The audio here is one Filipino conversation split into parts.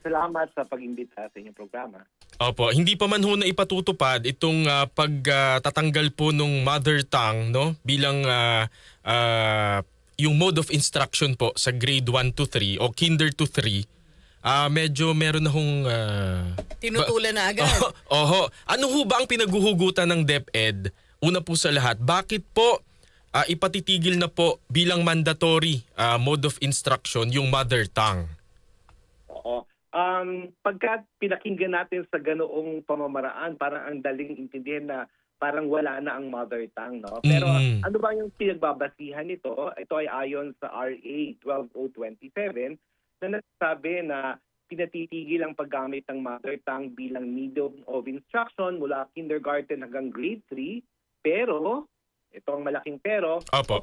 salamat sa pag-imbita sa inyong programa. Opo, hindi pa man ho na ipatutupad itong pagtatanggal po ng mother tongue, no, bilang yung mode of instruction po sa grade 1 to 3 o kinder to 3. Medyo meron na hong Tinutulan na agad. Oho. Ano ho ba ang pinaguhugutan ng DepEd? Una po sa lahat, bakit po ipatitigil na po bilang mandatory mode of instruction yung mother tongue? Oo. Pagka pinakinggan natin sa ganoong pamamaraan, parang ang daling intindihin na parang wala na ang mother tongue, no? Pero ano ba yung pinagbabasihan nito? Ito ay ayon sa RA 12027 na nagsasabi na pinatitigil ang paggamit ng mother tongue bilang medium of instruction mula kindergarten hanggang grade 3. Pero, ito ang malaking pero, Opo.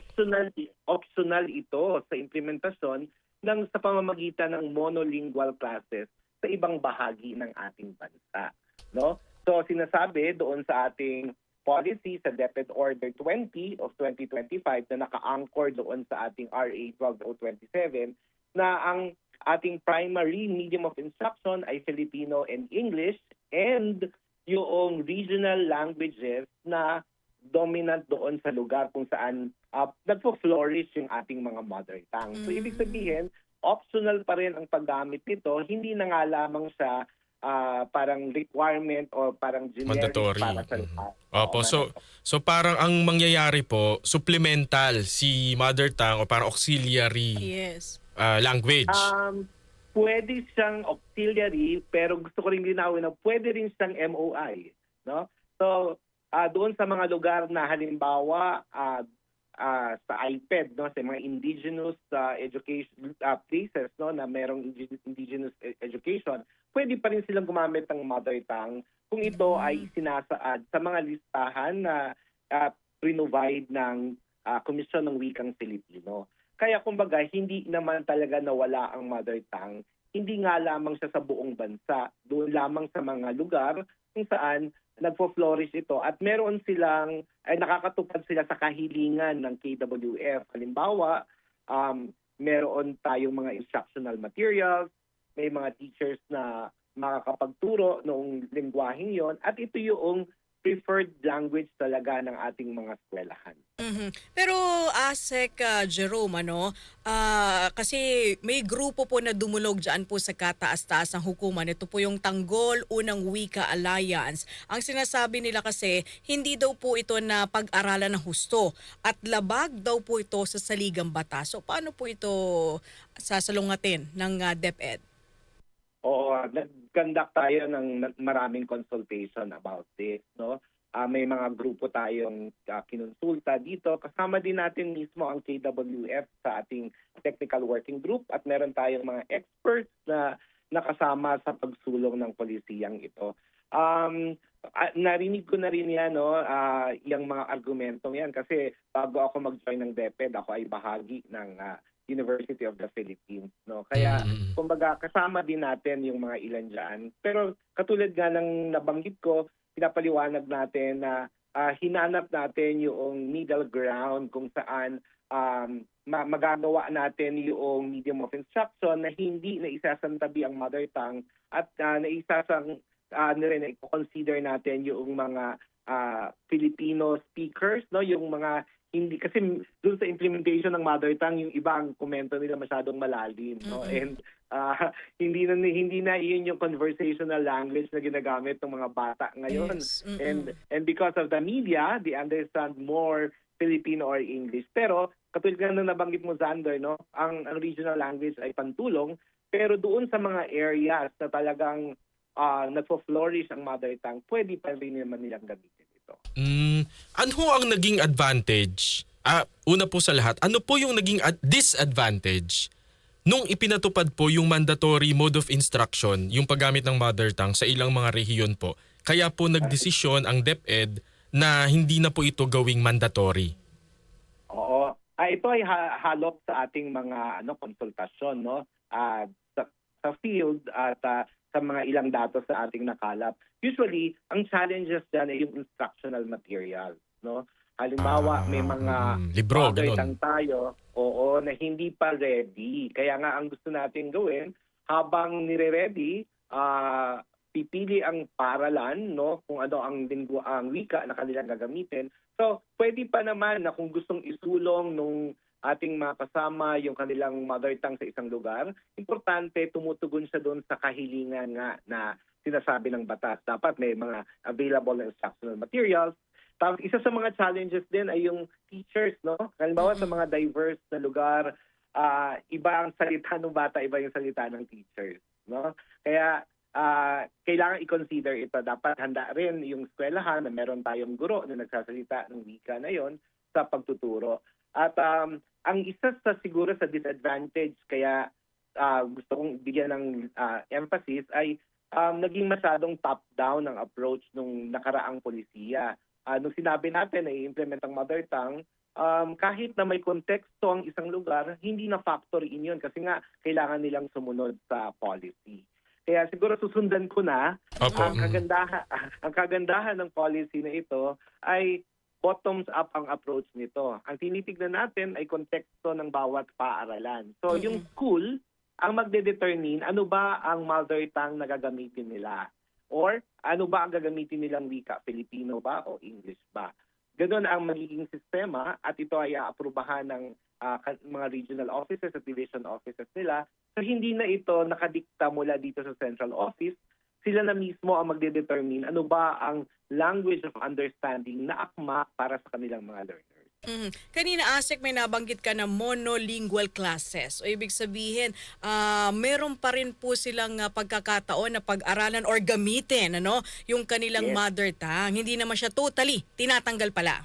optional ito sa implementasyon sa pamamagitan ng monolingual classes sa ibang bahagi ng ating bansa. No? So sinasabi doon sa ating policy sa DepEd Order 20 of 2025 na naka-anchor doon sa ating RA 12027 na ang ating primary medium of instruction ay Filipino and English, and yung regional languages na dominant doon sa lugar kung saan nagpo-flourish yung ating mga mother tongue. So ibig sabihin, optional pa rin ang paggamit nito, hindi na nga lamang sa parang requirement o parang generic Mandatory. para sa lahat. Opo, so parang ang mangyayari po, supplemental si mother tongue o parang auxiliary Yes. language. Pwede siyang auxiliary, pero gusto ko rin linawin na pwede rin siyang MOI. No? So, doon sa mga lugar na halimbawa sa IPED, no, sa mga indigenous education places, no, na merong indigenous education, pwede pa rin silang gumamit ng mother tongue kung ito ay sinasaad sa mga listahan na provide ng Komisyon ng Wikang Filipino. Kaya kumbaga, hindi naman talaga nawala ang mother tongue. Hindi nga lamang siya sa buong bansa. Doon lamang sa mga lugar kung saan nagpo-flourish ito. At meron silang, ay nakakatupad sila sa kahilingan ng KWF. Halimbawa, meron tayong mga instructional materials, may mga teachers na makakapagturo noong lengguwaheng yon, at ito yung preferred language talaga ng ating mga eskwelahan. Pero Asek Jerome, kasi may grupo po na dumulog dyan po sa kataas-taas ng hukuman. Ito po yung Tanggol Unang Wika Alliance. Ang sinasabi nila kasi, hindi daw po ito na pag-aralan ng husto at labag daw po ito sa saligang batas. So paano po ito sasalungatin ng DepEd? Oo, nag-conduct tayo ng maraming consultation about this, no? May mga grupo tayong kinonsulta dito. Kasama din natin mismo ang KWF sa ating technical working group, at meron tayong mga experts na nakasama sa pagsulong ng polisiyang ito. Narinig ko na rin yan, no, yung mga argumentong yan, kasi bago ako mag-join ng DepEd, ako ay bahagi ng University of the Philippines, no? Kaya kumbaga kasama din natin yung mga ilan diyan. Pero katulad nga ng nabanggit ko, pinapaliwanag natin na hinanap natin yung middle ground kung saan magagawa natin yung medium of instruction na hindi na isasantabi ang mother tongue, at i-consider natin yung mga Filipino speakers, no, yung mga hindi, kasi doon sa implementation ng mother tongue, yung ibang komento nila masyadong malalim, no? And hindi na iyon yung conversational language na ginagamit ng mga bata ngayon. Yes. And because of the media, they understand more Filipino or English. Pero katulad nga na nabanggit mo, Zander, no, ang regional language ay pantulong, pero doon sa mga areas na talagang nagpo-flourish ang mother tongue, pwede pa rin naman nilang gamitin ito. Ano ang naging advantage? Una po sa lahat, ano po yung naging disadvantage nung ipinatupad po yung mandatory mode of instruction, yung paggamit ng mother tongue sa ilang mga rehiyon po? Kaya po nagdesisyon ang DepEd na hindi na po ito gawing mandatory. Oo. Ito ay halop sa ating mga konsultasyon, no? Sa field at sa mga ilang datos sa ating nakalap. Usually, ang challenges dyan ay yung instructional materials, no? Halimbawa, may mga libro, mother ganun. tongue tayo, na hindi pa ready. Kaya nga ang gusto natin gawin, habang nire-ready, pipili ang paaralan, no, kung ano ang ang wika na kanilang gagamitin. So, pwede pa naman na kung gustong isulong nung ating mga kasama yung kanilang mother tongue sa isang lugar, importante tumutugon siya doon sa kahilingan nga na sinasabi ng batas. Dapat may mga available na instructional materials. Tapos isa sa mga challenges din ay yung teachers, no? Halimbawa sa mga diverse na lugar, iba ang salita ng bata, iba yung salita ng teachers, no? Kaya kailangan i-consider ito. Dapat handa rin yung eskwelahan na meron tayong guro na nagsasalita ng wika na yon sa pagtuturo. At ang isa sa siguro sa disadvantage, kaya gusto kong bigyan ng emphasis, ay naging masyadong top-down ang approach nung nakaraang polisiya. Nung sinabi natin na i-implement ang mother tongue, kahit na may konteksto ang isang lugar, hindi na factor in yun kasi nga kailangan nilang sumunod sa policy. Kaya siguro susundan ko na ang kagandahan ng policy na ito ay bottoms up ang approach nito. Ang tinitignan natin ay konteksto ng bawat paaralan. So yung school ang magde-determine ano ba ang mother tongue na gagamitin nila or ano ba ang gagamitin nilang wika, Filipino ba o English ba. Ganun ang magiging sistema at ito ay aaprubahan ng mga regional offices at division offices nila. So hindi na ito nakadikta mula dito sa central office. Sila na mismo ang magde-determine ano ba ang language of understanding na akma para sa kanilang mga learners. Kanina, Asek, may nabanggit ka na monolingual classes. O ibig sabihin, meron pa rin po silang pagkakataon na pag-aralan or gamitin yung kanilang mother tongue. Hindi naman siya totally tinatanggal pala.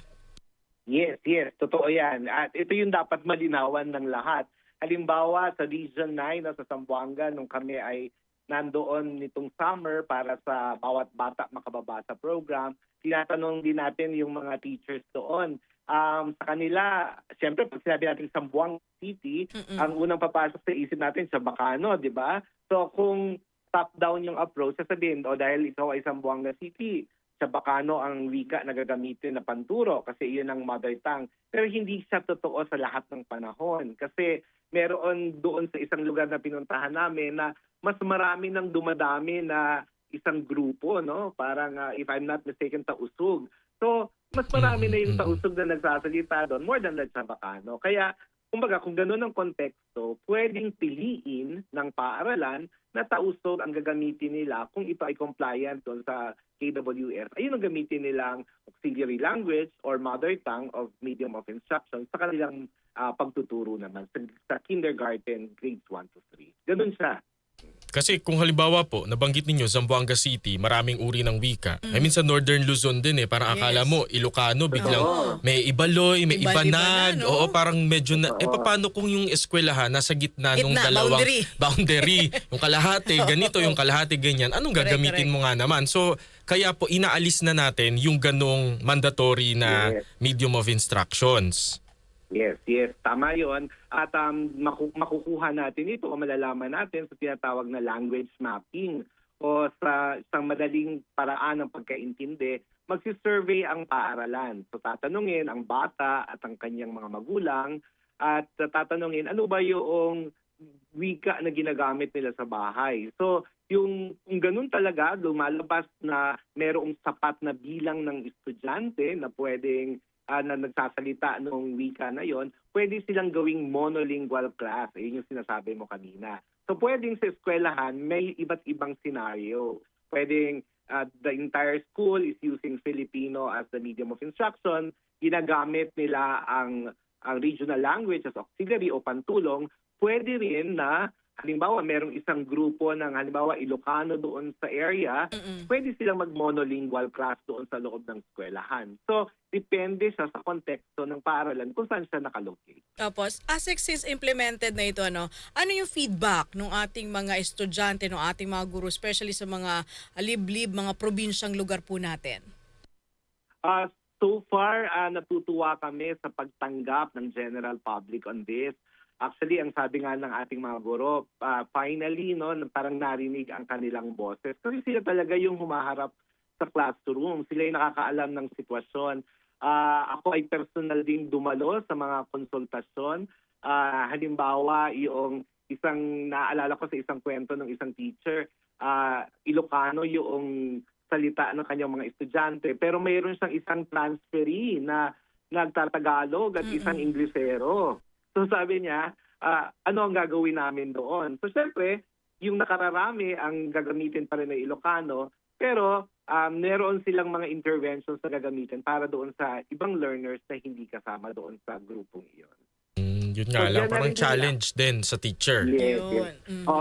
Yes. Totoo yan. At ito yung dapat malinawan ng lahat. Halimbawa, sa Region 9 o sa Zamboanga, nung kami ay nandoon nitong summer para sa Bawat Bata Makababasa program, tinatanong din natin yung mga teachers doon. Sa kanila, siyempre, pag sinabi natin Zamboanga City, ang unang papasok sa isip natin sa Bacano, di ba? So kung top-down yung approach, sasabihin, dahil ikaw ay Zamboanga City, sa Bacano ang wika na gagamitin na panturo kasi iyon ang mother tongue. Pero hindi siya totoo sa lahat ng panahon kasi meron doon sa isang lugar na pinuntahan namin na mas marami nang dumadami na isang grupo, no? Parang if I'm not mistaken, Tausug. So, mas marami na yung Tausug na nagsasalita doon more than sa Bacano. Kaya, kumbaga, kung gano'n ang konteksto, pwedeng piliin ng paaralan na Tausug ang gagamitin nila kung ito ay compliant doon sa KWS. Ayun ang gamitin nilang auxiliary language or mother tongue of medium of instruction sa kanilang pagtuturo naman sa kindergarten grades 1 to 3. Ganun siya. Kasi kung halimbawa po, nabanggit ninyo, Zamboanga City, maraming uri ng wika. I mean sa Northern Luzon din parang akala mo, Ilocano, biglang may Ibaloy, may Ibanag. Oo, parang medyo na, paano kung yung eskwelahan nasa gitna ng dalawang boundary. Yung kalahati, ganito, yung kalahati, ganyan. Anong gagamitin mo nga naman? So, kaya po inaalis na natin yung ganong mandatory na medium of instructions. Yes. Tama yon. At makukuha natin ito o malalaman natin sa tinatawag na language mapping o sa isang madaling paraan ng pagkaintindi, magsisurvey ang paaralan. So tatanungin ang bata at ang kanyang mga magulang at tatanungin ano ba yung wika na ginagamit nila sa bahay. So kung ganun talaga, lumalabas na merong sapat na bilang ng estudyante na pwedeng na nagsasalita ng wika na yon, pwede silang gawing monolingual class. Ayun yung sinasabi mo kanina. So pwedeng sa eskwelahan, may iba't ibang scenario. Pwedeng the entire school is using Filipino as the medium of instruction. Ginagamit nila ang regional language as auxiliary o pantulong. Pwede rin na halimbawa, merong isang grupo ng halimbawa Ilocano doon sa area, pwede silang mag-monolingual class doon sa loob ng eskwelahan. So, depende sa konteksto ng paaralan kung saan siya nakalocate. Tapos, ASEC since implemented na ito, ano yung feedback ng ating mga estudyante, ng ating mga guro, especially sa mga liblib, mga probinsyang lugar po natin? So far, natutuwa kami sa pagtanggap ng general public on this. Actually, ang sabi nga ng ating mga guro, finally, parang narinig ang kanilang boses. Kasi sila talaga yung humaharap sa classroom. Sila yung nakakaalam ng sitwasyon. Ako ay personal din dumalo sa mga konsultasyon. Halimbawa, yung naalala ko sa isang kwento ng isang teacher, Ilocano yung salita ng kanyang mga estudyante, pero mayroon siyang isang transferee na nagtatagalog at isang Inglesero. So sabi niya, ano ang gagawin namin doon? So syempre, yung nakararami ang gagamitin pa rin ng Ilocano, pero meron silang mga interventions na gagamitin para doon sa ibang learners na hindi kasama doon sa grupong iyon. Yun nga So, lang, yan na parang rin challenge din sa teacher. Yes, Yun. yes.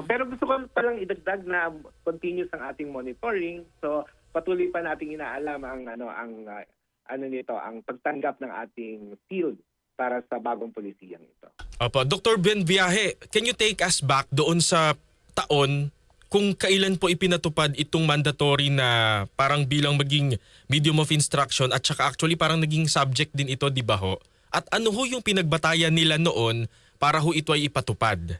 Pero gusto ko palang idagdag na continuous ang ating monitoring. So patuloy pa nating inaalam ang pagtanggap ng ating field para sa bagong polisiyang ito. Opo, Dr. Ben Viaje, can you take us back doon sa taon kung kailan po ipinatupad itong mandatory na parang bilang maging medium of instruction at saka actually parang naging subject din ito, di ba ho? At ano ho yung pinagbatayan nila noon para ho ito ay ipatupad?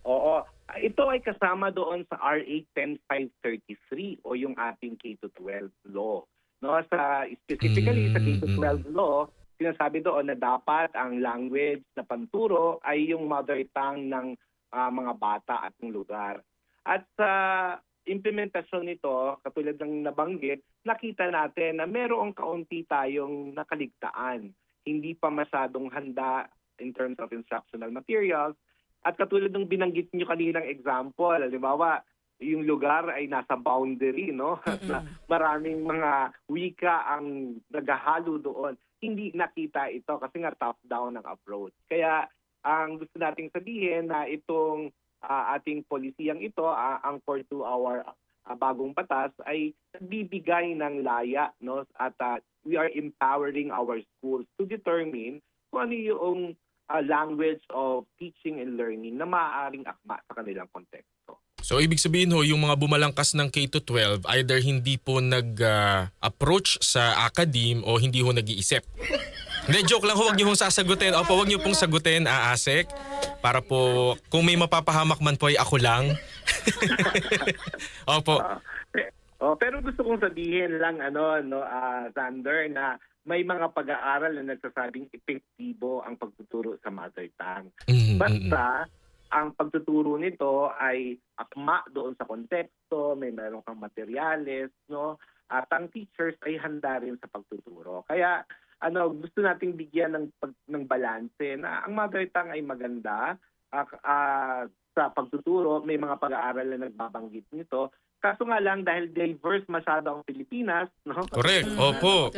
Oo. Ito ay kasama doon sa RA 10533 o yung ating K-12 law. No, specifically sa K-12 law, sinasabi doon na dapat ang language na panturo ay yung mother tongue ng mga bata at ng lugar. At sa implementasyon nito, katulad ng nabanggit, nakita natin na merong kaunti tayong nakaligtaan. Hindi pa masyadong handa in terms of instructional materials. At katulad ng binanggit niyo kaninang example, halimbawa, yung lugar ay nasa boundary, no? At maraming mga wika ang naghahalo doon. Hindi nakita ito kasi nga top-down ang approach. Kaya ang gusto nating sabihin na itong ating polisiyang ito, ang 4-2-hour bagong batas ay nagbibigay ng laya, no? At we are empowering our schools to determine kung ano yung language of teaching and learning na maaaring akma sa kanilang konteksto. So ibig sabihin ho, yung mga bumalangkas ng K-12 either hindi po nag-approach sa academe o hindi ho nag-iisip. Hindi, joke lang ho, huwag niyo hong sasagutin. Opo, huwag niyo pong sagutin, Asek. Para po, kung may mapapahamak man po ay ako lang. Opo. Pero gusto kong sabihin lang, Sander, na may mga pag-aaral na nagsasabing epektibo ang pagtuturo sa mother tongue. Basta, ang pagtuturo nito ay akma doon sa konteksto, may meron kang materyales, no? At ang teachers ay handa rin sa pagtuturo. Kaya gusto nating bigyan ng balanse na ang mother tongue ay maganda sa pagtuturo, may mga pag-aaral na nagbabanggit nito. Kaso nga lang dahil diverse masyado ang Pilipinas, no? Correct. Opo.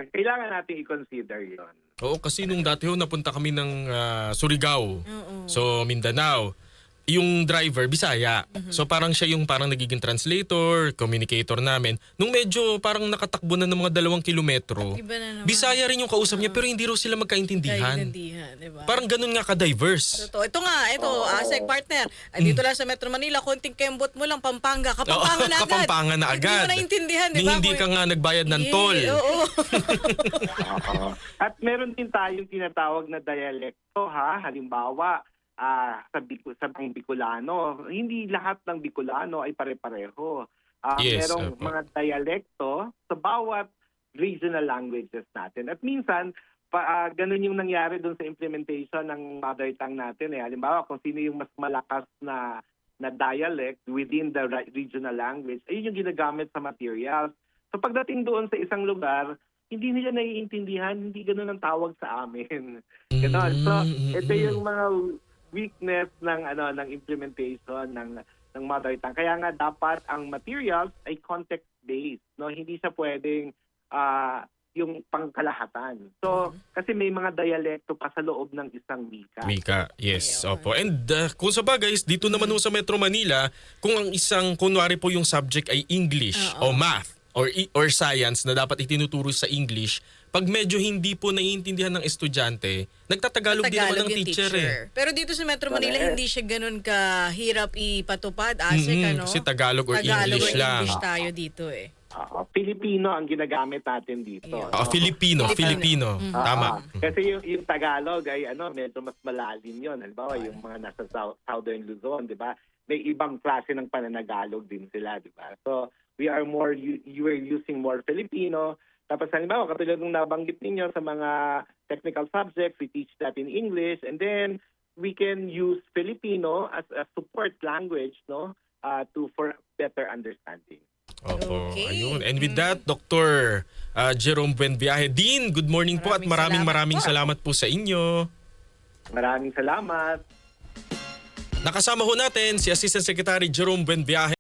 Kailangan nating i-consider 'yon. Oo, kasi nung dati ho napunta kami ng Surigao. So Mindanao. Yung driver, Bisaya. So parang siya yung parang nagiging translator, communicator namin. Nung medyo parang nakatakbo na ng mga 2 kilometro, Iba na naman. Bisaya rin yung kausap niya pero hindi raw sila magkaintindihan. Diba? Parang ganun nga ka-diverse. Totoo. Ito, Asek partner. Dito lang sa Metro Manila, konting kembot mo lang, Pampanga. Kapampangan na agad. Kapampangan na agad. Hindi mo naintindihan, di Ni ba? hindi ka nga nagbayad ng toll. Oo. At meron din tayong tinatawag na dialekto, halimbawa, sa Bicolano. Hindi lahat ng Bicolano ay pare-pareho. Yes, merong mga dialekto sa bawat regional languages natin. At minsan, ganun yung nangyari doon sa implementation ng mother tongue natin. Halimbawa, kung sino yung mas malakas na dialect within the regional language, ayun yung ginagamit sa materials. So pagdating doon sa isang lugar, hindi nila naiintindihan, hindi ganun ang tawag sa amin. Ganon. So, ito yung mga weakness ng implementation ng mother tongue. Kaya nga dapat ang materials ay context-based, no? Hindi siya pwedeng yung pangkalahatan. So, kasi may mga dialekto pa sa loob ng isang wika. Wika, yes. Opo. And kung sa bagay, dito naman ho sa Metro Manila, kung ang isang, kunwari po yung subject ay English o math or science na dapat itinuturo sa English, pag medyo hindi po naiintindihan ng estudyante, nagtatagalog din naman ng yung teacher eh. Pero dito sa Metro Manila, hindi siya ganun kahirap ipatupad, Asek, Kasi Tagalog or English lang. English tayo dito eh. Filipino ang ginagamit natin dito. Filipino. Tama. Kasi yung Tagalog ay medyo mas malalim yun. Halimbawa, yung mga nasa Southern Luzon, di ba? May ibang klase ng pananagalog din sila, di ba? So, we are using more Filipino. Tapos halimbawa, katulad ng nabanggit ninyo sa mga technical subjects, we teach that in English. And then, we can use Filipino as a support language, no, for better understanding. Opo, Okay. ayun. And with that, Dr. Jerome Buenviaje. Dean, good morning po at maraming salamat po sa inyo. Maraming salamat. Nakasama ho natin si Assistant Secretary Jerome Buenviaje.